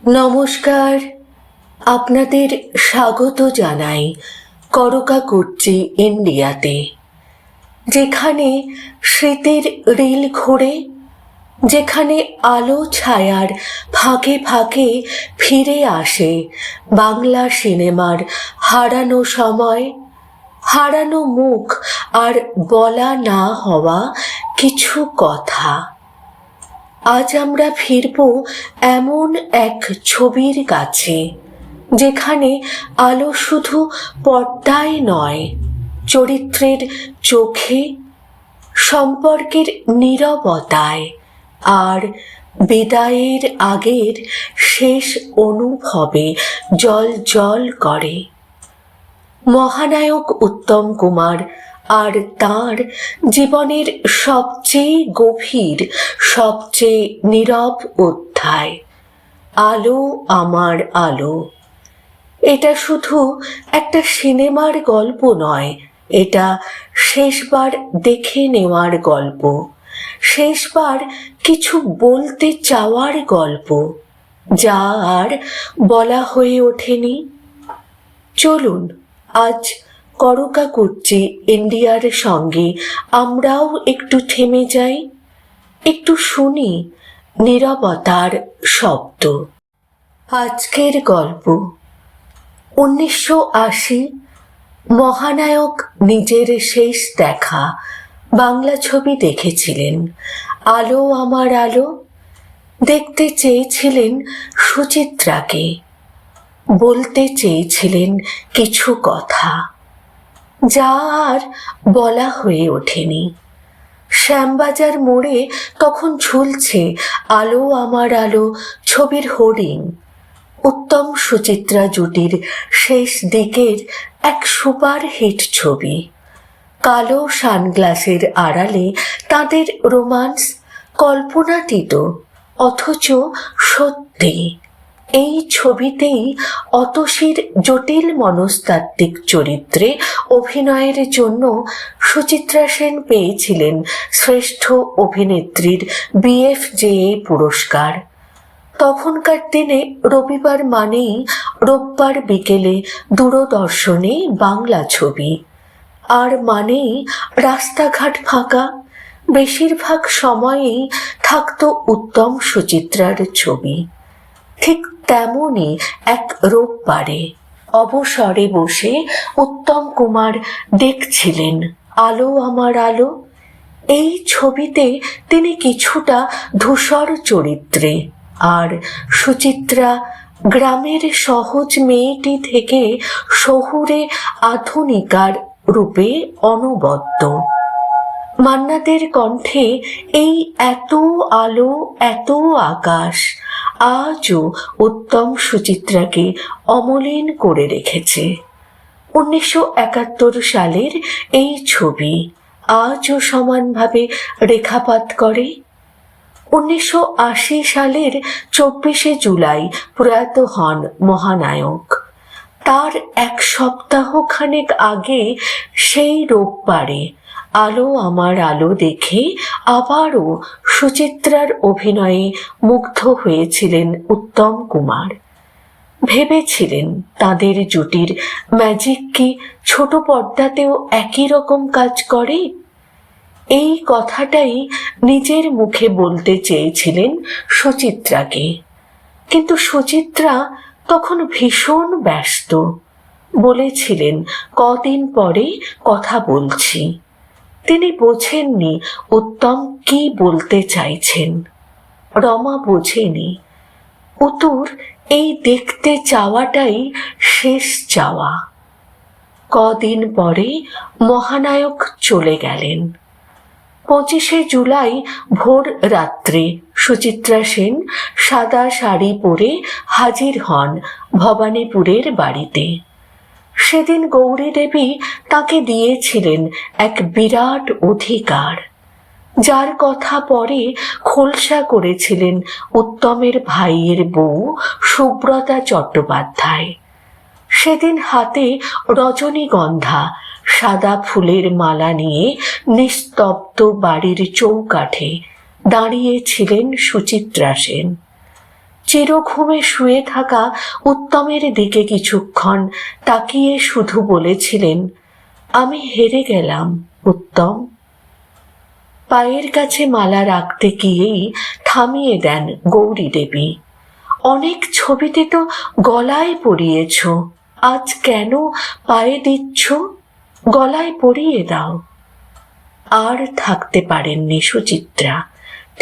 নমস্কার, আপনাদের স্বাগত জানাই করকাকুর্চি ইন্ডিয়াতে, যেখানে স্মৃতির রিল ঘোরে, যেখানে আলো ছায়ার ফাঁকে ফাঁকে ফিরে আসে বাংলা সিনেমার হারানো সময়, হারানো মুখ আর বলা না হওয়া কিছু কথা। আজ আমরা ফিরব এমন এক ছবির কাছে, যেখানে আলো শুধু পর্দায় নয়, চরিত্রের চোখে, সম্পর্কের নীরবতায় আর বিদায়ের আগের শেষ অনুভবে জল জল করে। মহানায়ক উত্তম কুমার আর তাঁর জীবনের সবচেয়ে গভীর, সবচেয়ে নীরব অধ্যায়, আলো আমার আলো। এটা শুধু একটা সিনেমার গল্প নয়, এটা শেষবার দেখে নেওয়ার গল্প, শেষবার কিছু বলতে চাওয়ার গল্প, যা আর বলা হয়ে ওঠেনি। চলুন আজ করকাকুর্চি ইন্ডিয়ার সঙ্গে আমরাও একটু থেমে যাই, একটু শুনি নীরবতার শব্দ। আজকের গল্প 1980। মহানায়ক নিজের শেষ দেখা বাংলা ছবি দেখেছিলেন, আলো আমার আলো। দেখতে চেয়েছিলেন সুচিত্রাকে, বলতে চেয়েছিলেন কিছু কথা, যা আর বলা হয়ে ওঠেনি। শ্যামবাজার মোড়ে তখন ঝুলছে আলো আমার আলো ছবির হোর্ডিং। উত্তম সুচিত্রা জুটির শেষ দিকের এক সুপারহিট ছবি। কালো সানগ্লাসের আড়ালে তাদের রোমান্স কল্পনাতীত, অথচ সত্যি। এই ছবিতেই অতসীর জটিল মনস্তাত্ত্বিক চরিত্রে অভিনয়ের জন্য সুচিত্রা সেন পেয়েছিলেন শ্রেষ্ঠ অভিনেত্রীর BFJA পুরস্কার। তখনকার দিনে রবিবার মানেই রোববার বিকেলে দূরদর্শনে বাংলা ছবি, আর মানেই রাস্তাঘাট ফাঁকা। বেশিরভাগ সময়েই থাকতো উত্তম সুচিত্রার ছবি। ঠিক তেমনই এক রোববারে অবসরে বসে উত্তম কুমার দেখছিলেন আলো আমার আলো। এই ছবিতে তিনি কিছুটা ধূসর চরিত্রে, আর সুচিত্রা গ্রামের সহজ মেয়েটি থেকে শহুরে আধুনিকার রূপে অনবদ্য। মান্নাদের কণ্ঠে এই এত আলো, এত আকাশ আজও উত্তম সুচিত্রাকে অমলিন করে রেখেছে। 1971 সালের এই ছবি আজও সমানভাবে রেখাপাত করে। 1980 সালের 24শে জুলাই প্রয়াত হন মহানায়ক। তার এক সপ্তাহ খানেক আগে সেই রোববারে আলো আমার আলো দেখে আবারও সুচিত্রার অভিনয়ে মুগ্ধ হয়েছিলেন উত্তম কুমার। ভেবেছিলেন তাদের জুটির ম্যাজিক কি ছোট পর্দাতেও একই রকম কাজ করে। এই কথাটাই নিজের মুখে বলতে চেয়েছিলেন সুচিত্রাকে, কিন্তু সুচিত্রা তখন ভীষণ ব্যস্ত। বলেছিলেন কদিন পরে কথা বলছি। তিনি বোঝেননি উত্তম কি বলতে চাইছেন। রমা বোঝেনি। উতুর এই দেখতে চাওয়াটাই শেষ চাওয়া। কদিন পরে মহানায়ক চলে গেলেন। 25শে জুলাই ভোর রাত্রে সুচিত্রা সেন সাদা শাড়ি পরে হাজির হন ভবানীপুরের বাড়িতে। সেদিন গৌরী দেবী তাকে দিয়েছিলেন এক বিরাট অধিকার, যার কথা পরে খোলসা করেছিলেন উত্তমের ভাইয়ের বউ সুব্রতা চট্টোপাধ্যায়। সেদিন হাতে রজনীগন্ধা সাদা ফুলের মালা নিয়ে নিস্তব্ধ বাড়ির চৌকাঠে দাঁড়িয়েছিলেন সুচিত্রা সেন। চিরঘুমে শুয়ে থাকা উত্তমের দিকে কিছুক্ষণ তাকিয়ে শুধু বলেছিলেন, আমি হেরে গেলাম উত্তম। পায়ের কাছে মালা রাখতে গিয়েই থামিয়ে দেন গৌরী দেবী। অনেক ছবিতে তো গলায় পরিয়েছ, আজ কেন পায়ে দিচ্ছ? গলায় পরিয়ে দাও। আর থাকতে পারেননি সুচিত্রা।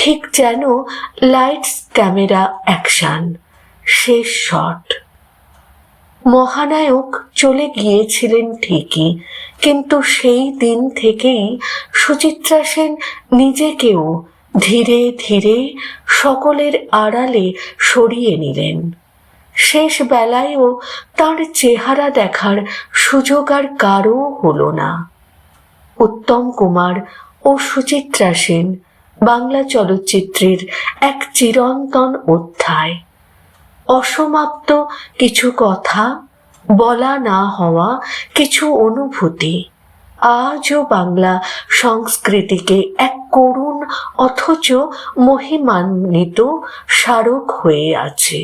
ঠিক যেন লাইটস ক্যামেরা অ্যাকশন, শেষ শট। মহানায়ক চলে গিয়েছিলেন ঠিকই, কিন্তু সেই দিন থেকেই সুচিত্রা সেন নিজেকেও ধীরে ধীরে সকলের আড়ালে সরিয়ে নিলেন। শেষ বেলায়ও তার চেহারা দেখার সুযোগ আর কারও হলো না। উত্তম কুমার ও সুচিত্রা সেন বাংলা চলচ্চিত্রের এক চিরন্তন অধ্যায়। অসমাপ্ত কিছু কথা, বলা না হওয়া কিছু অনুভূতি আজও বাংলা সংস্কৃতিকে এক করুণ অথচ মহিমান্বিত স্মারক হয়ে আছে।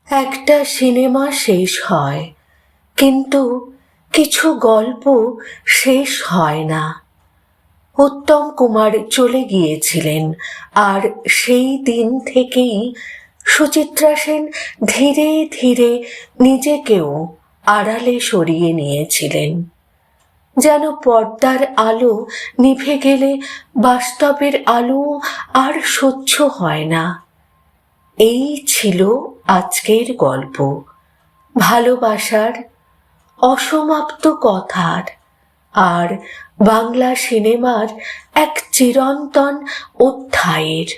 একটা সিনেমা শেষ হয়, কিন্তু কিছু গল্প শেষ হয় না। উত্তম কুমার চলে গিয়েছিলেন, আর সেই দিন থেকেই সুচিত্রা সেন ধীরে ধীরে নিজেকেও আড়ালে সরিয়ে নিয়েছিলেন। যেন পর্দার আলো নিভে গেলে বাস্তবের আলো আর সহ্য হয় না। এই ছিল আজকের গল্প, ভালোবাসার, অসমাপ্ত কথার আর বাংলা সিনেমার এক চিরন্তন অধ্যায়ের।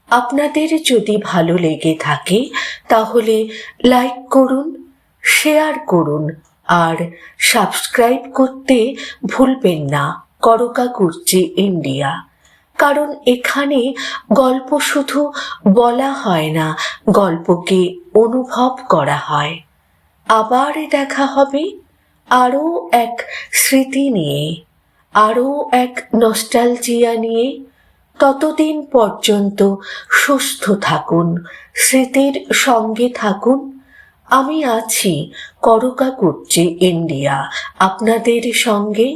আপনাদের যদি ভালো লেগে থাকে তাহলে লাইক করুন, শেয়ার করুন আর সাবস্ক্রাইব করতে ভুলবেন না করকা কুর্চি ইন্ডিয়া। কারণ এখানে গল্প শুধু বলা হয় না, গল্পকে অনুভব করা হয়। আবার দেখা হবে আরও এক স্মৃতি নিয়ে, আরও এক নস্টালজিয়া নিয়ে। ততদিন পর্যন্ত সুস্থ থাকুন, স্মৃতির সঙ্গে থাকুন। আমি আছি করকা কুর্চি ইন্ডিয়া আপনাদের সঙ্গে।